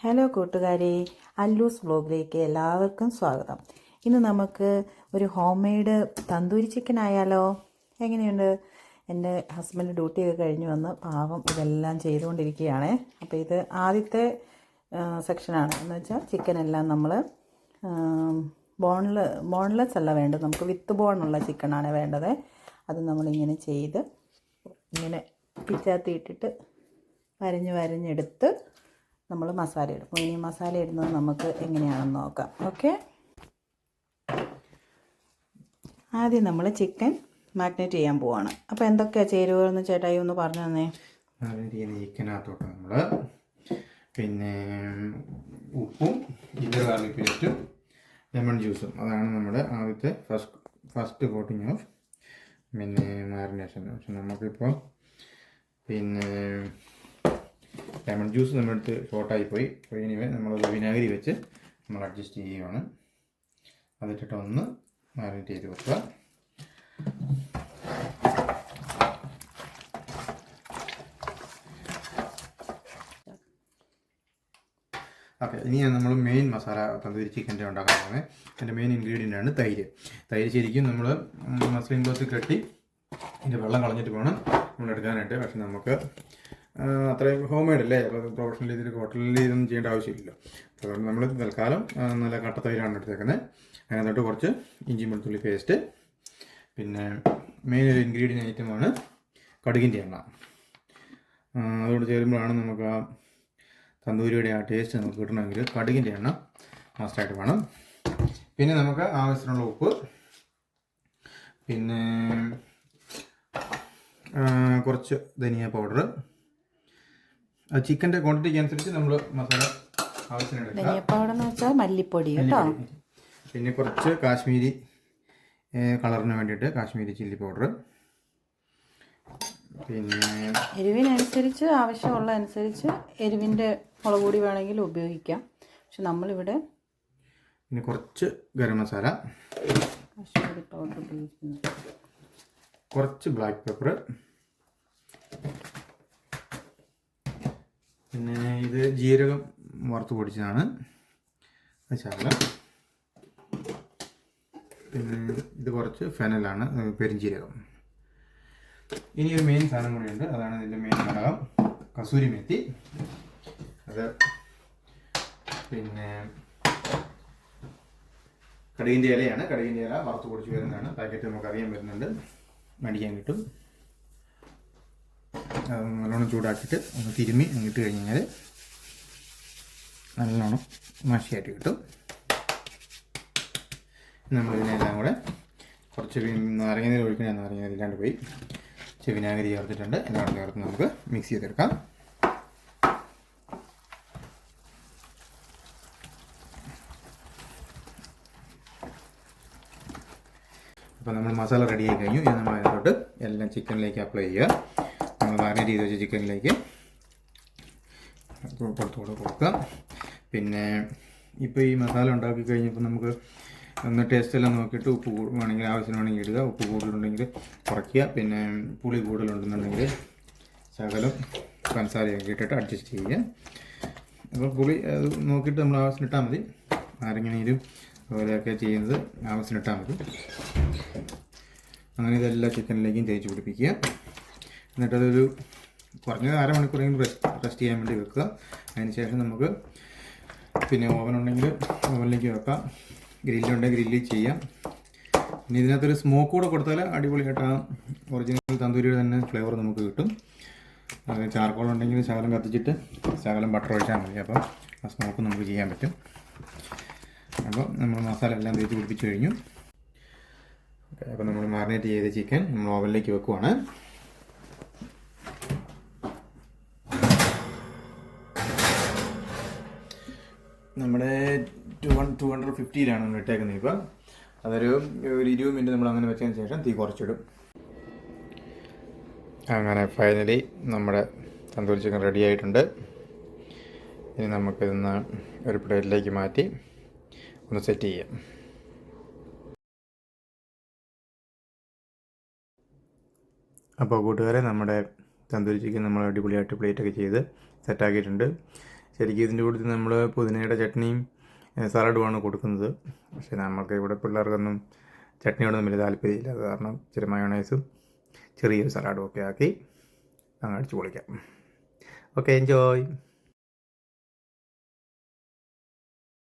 Hello കൂട്ടുകാരെ, അല്ലൂസ് വ്ലോഗിലേക്ക് എല്ലാവർക്കും സ്വാഗതം. ഇന്ന് നമുക്ക് ഒരു ഹോം മെയ്ഡ് തന്തൂരി ചിക്കൻ ആയാലോ? എങ്ങനെയുണ്ട്? എൻ്റെ ഹസ്ബൻഡ് ഡ്യൂട്ടിയൊക്കെ കഴിഞ്ഞ് വന്ന് പാവം ഇതെല്ലാം ചെയ്തുകൊണ്ടിരിക്കുകയാണ്. അപ്പോൾ ഇത് ആദ്യത്തെ സെക്ഷനാണ്. എന്ന് വെച്ചാൽ ചിക്കനെല്ലാം നമ്മൾ ബോൺലെസ് അല്ല വേണ്ടത്, നമുക്ക് വിത്ത് ബോണുള്ള ചിക്കനാണ് വേണ്ടത്. അത് നമ്മളിങ്ങനെ ചെയ്ത് ഇങ്ങനെ പിച്ചാത്തി ഇട്ടിട്ട് വരഞ്ഞെടുത്ത് നമ്മൾ മസാല ഇടും. ഇനി മസാല ഇടുന്നത് നമുക്ക് എങ്ങനെയാണെന്ന് നോക്കാം. ഓക്കെ, ആദ്യം നമ്മൾ ചിക്കൻ മാഗ്നേറ്റ് ചെയ്യാൻ പോവാണ്. അപ്പോൾ എന്തൊക്കെയാണ് ചേരുവകളെന്ന് ചേട്ടായി ഒന്ന് പറഞ്ഞു തന്നേ. ചിക്കനകത്തോട്ട് നമ്മൾ പിന്നെ ഉപ്പും ജിഞ്ചർ ഗാർലിക് പേസ്റ്റും ലെമൺ ജ്യൂസും, അതാണ് നമ്മുടെ ആദ്യത്തെ ഫസ്റ്റ് കോട്ടിങ് ഓഫ് പിന്നെ മാരിനേഷൻ. പക്ഷെ നമുക്കിപ്പോൾ പിന്നെ ലെമൺ ജ്യൂസ് നമ്മുടെ അടുത്ത് ഷോർട്ടായിപ്പോയി. ഇനിവേ നമ്മളത് വിനാഗിരി വെച്ച് നമ്മൾ അഡ്ജസ്റ്റ് ചെയ്യുകയാണ്. അതിട്ടിട്ട് ഒന്ന് മാരിനേറ്റ് ചെയ്ത് വെക്കുക. ഓക്കെ, ഇനി നമ്മൾ മെയിൻ മസാല തന്തൂരി ചിക്കൻ്റെ ഉണ്ടാക്കാൻ പോകുന്നത്. അതിൻ്റെ മെയിൻ ഇൻഗ്രീഡിയൻ്റ് ആണ് തൈര്. തൈര് ശരിക്കും നമ്മൾ മസ്ലിൻ ക്ലോത്ത് കെട്ടി ഇതിൻ്റെ വെള്ളം കളഞ്ഞിട്ട് വേണം നമ്മൾ എടുക്കാനായിട്ട്. പക്ഷെ നമുക്ക് അത്രയും ഹോം മെയ്ഡ് അല്ലേ, അപ്പോൾ പ്രൊഫഷണൽ രീതിയിൽ ഹോട്ടലിൽ ഇതൊന്നും ചെയ്യേണ്ട ആവശ്യമില്ലല്ലോ. അതുകൊണ്ട് നമ്മൾ തൽക്കാലം നല്ല കട്ട തൈരാണ് എടുത്തേക്കുന്നത്. അതിനകത്തോട്ട് കുറച്ച് ഇഞ്ചി വെളുത്തുള്ളി പേസ്റ്റ്, പിന്നെ മെയിൻ ഒരു ഇൻഗ്രീഡിയൻ്റ് ഐറ്റമാണ് കടുകിൻ്റെ എണ്ണ. അതുകൊണ്ട് ചേരുമ്പോഴാണ് നമുക്ക് ആ തന്തൂരിയുടെ ആ ടേസ്റ്റ് നമുക്ക് കിട്ടണമെങ്കിൽ കടുകിൻ്റെ എണ്ണ മസ്റ്റായിട്ട് വേണം. പിന്നെ നമുക്ക് ആവശ്യത്തിനുള്ള ഉപ്പ്, പിന്നെ കുറച്ച് ധനിയ പൗഡർ. ചിക്കൻ്റെ ക്വാണ്ടിറ്റിക്ക് അനുസരിച്ച് നമ്മൾ മസാല ആവശ്യത്തിന് ധനിയ പൗഡർ എന്ന് വെച്ചാൽ മല്ലിപ്പൊടി കേട്ടോ. പിന്നെ കുറച്ച് കാശ്മീരി കളറിന് വേണ്ടിയിട്ട് കാശ്മീരി ചില്ലി പൗഡർ. പിന്നെ എരിവിനനുസരിച്ച് ആവശ്യമുള്ള അനുസരിച്ച് എരിവിൻ്റെ മുളക് പൊടി വേണമെങ്കിൽ ഉപയോഗിക്കാം. പക്ഷെ നമ്മളിവിടെ പിന്നെ കുറച്ച് ഗരം മസാല, കാശ്മീരി പൗഡർ ഉപയോഗിക്കുന്നു, കുറച്ച് ബ്ലാക്ക് പെപ്പർ. പിന്നെ ഇത് ജീരകം വറുത്ത് പൊടിച്ചതാണ്, ശകലം. പിന്നെ ഇത് കുറച്ച് ഫെനലാണ്, പെരിഞ്ജീരകം. ഇനി ഒരു മെയിൻ സാധനം കൂടിയുണ്ട്, അതാണ് ഇതിൻ്റെ മെയിൻ ഘടകം, കസൂരി മെത്തി. അത് പിന്നെ കടുകിൻ്റെ ഇലയാണ്. കടുകിൻ്റെ ഇല വറുത്ത് പൊടിച്ച് വരുന്നതാണ്. പാക്കറ്റ് നമുക്ക് അറിയാൻ വരുന്നുണ്ട്, മേടിക്കാൻ കിട്ടും. നല്ലോണം ചൂടാക്കിയിട്ട് ഒന്ന് തിരുമ്മി ഇട്ട് കഴിഞ്ഞ് കഴിഞ്ഞാൽ നല്ലോണം മഷിയായിട്ട് കിട്ടും. നമ്മളിതിനെല്ലാം കൂടെ കുറച്ച് നാരങ്ങ നീര് ഒഴിക്കണ, നാരങ്ങ നീര് ഇല്ലാണ്ട് പോയി വിനാഗിരി ചേർത്തിട്ടുണ്ട്. എല്ലാം കൂടെ ചേർത്ത് നമുക്ക് മിക്സ് ചെയ്തെടുക്കാം. അപ്പോൾ നമ്മൾ മസാല റെഡിയായി കഴിഞ്ഞു. ഇനി നമ്മൾ അതിനോട്ട് എല്ലാം ചിക്കനിലേക്ക് അപ്ലൈ ചെയ്യുക. നമ്മൾ മാരിനേറ്റ് ചെയ്ത് വെച്ച ചിക്കനിലേക്ക് കൊടുക്കുക. പിന്നെ ഇപ്പോൾ ഈ മസാല ഉണ്ടാക്കി കഴിഞ്ഞപ്പോൾ നമുക്ക് ഒന്ന് ടേസ്റ്റ് എല്ലാം നോക്കിയിട്ട് ഉപ്പ് വേണമെങ്കിൽ ആവശ്യമാണെങ്കിൽ ഇടുക. ഉപ്പ് കൂടുതലുണ്ടെങ്കിൽ കുറയ്ക്കുക. പിന്നെ പുളി കൂടുതലുണ്ടെന്നുണ്ടെങ്കിൽ ശകലം പഞ്ചസാരയൊക്കെ ഇട്ടിട്ട് അഡ്ജസ്റ്റ് ചെയ്യുക. അപ്പോൾ പുളി അത് നോക്കിയിട്ട് നമ്മൾ ആവശ്യം ഇട്ടാൽ മതി. നാരങ്ങ നീരും അതുപോലെയൊക്കെ ചെയ്യുന്നത് ആവശ്യം ഇട്ടാൽ മതി. അങ്ങനെ ഇതെല്ലാം ചിക്കനിലേക്കും തേച്ച് പിടിപ്പിക്കുക. എന്നിട്ടതൊരു കുറഞ്ഞത് അരമണിക്കൂറെങ്കിലും റെസ്റ്റ് ചെയ്യാൻ വേണ്ടി വെക്കുക. അതിനുശേഷം നമുക്ക് പിന്നെ ഓവനുണ്ടെങ്കിൽ ഓവനിലേക്ക് വെക്കാം, ഗ്രില്ലുണ്ടെങ്കിൽ ഗ്രില്ലിൽ ചെയ്യാം. പിന്നെ ഇതിനകത്തൊരു സ്മോക്ക് കൂടെ കൊടുത്താൽ അടിപൊളിയായിട്ട് ആ ഒറിജിനൽ തന്തൂരിയുടെ തന്നെ ഫ്ലേവർ നമുക്ക് കിട്ടും. അത് ചാർക്കോൾ ഉണ്ടെങ്കിൽ ശകലം കത്തിച്ചിട്ട് ശകലം ബട്ടർ ഒഴിച്ചാൽ മതി. അപ്പോൾ ആ സ്മോക്ക് നമുക്ക് ചെയ്യാൻ പറ്റും. അപ്പോൾ നമ്മൾ മസാല എല്ലാം തേച്ച് പിടിപ്പിച്ച് കഴിഞ്ഞു. അപ്പോൾ നമ്മൾ മാരിനേറ്റ് ചെയ്ത ചിക്കൻ നമ്മൾ ഓവനിലേക്ക് വെക്കുവാണ്. നമ്മുടെ 250-ലാണ് നമ്മൾ ഇട്ടേക്കുന്നത്. ഇപ്പം അതൊരു 20 മിനിറ്റ് നമ്മൾ അങ്ങനെ വെച്ചതിന് ശേഷം തീ കുറച്ചിടും. അങ്ങനെ ഫൈനലി നമ്മുടെ തന്തൂരി ചിക്കൻ റെഡി ആയിട്ടുണ്ട്. ഇനി നമുക്കിതൊന്ന് ഒരു പ്ലേറ്റിലേക്ക് മാറ്റി ഒന്ന് സെറ്റ് ചെയ്യാം. അപ്പോൾ കൂട്ടുകാരെ, നമ്മുടെ തന്തൂരി ചിക്കൻ നമ്മൾ അടിപൊളിയായിട്ട് പ്ലേറ്റൊക്കെ ചെയ്ത് സെറ്റാക്കിയിട്ടുണ്ട്. ശരിക്കും ഇതിൻ്റെ കൂട്ടത്തിൽ നമ്മൾ പുതിനയുടെ ചട്നിയും സലാഡുമാണ് കൊടുക്കുന്നത്. പക്ഷേ നമുക്ക് ഇവിടെ പിള്ളേർക്കൊന്നും ചട്നിയോടൊന്നും വലിയ താല്പര്യമില്ല. അത് കാരണം ഇച്ചിരി മയോണൈസും ചെറിയൊരു സലാഡും ഒക്കെ ആക്കി അങ്ങ് അടിച്ചു പൊളിക്കാം. Okay, enjoy.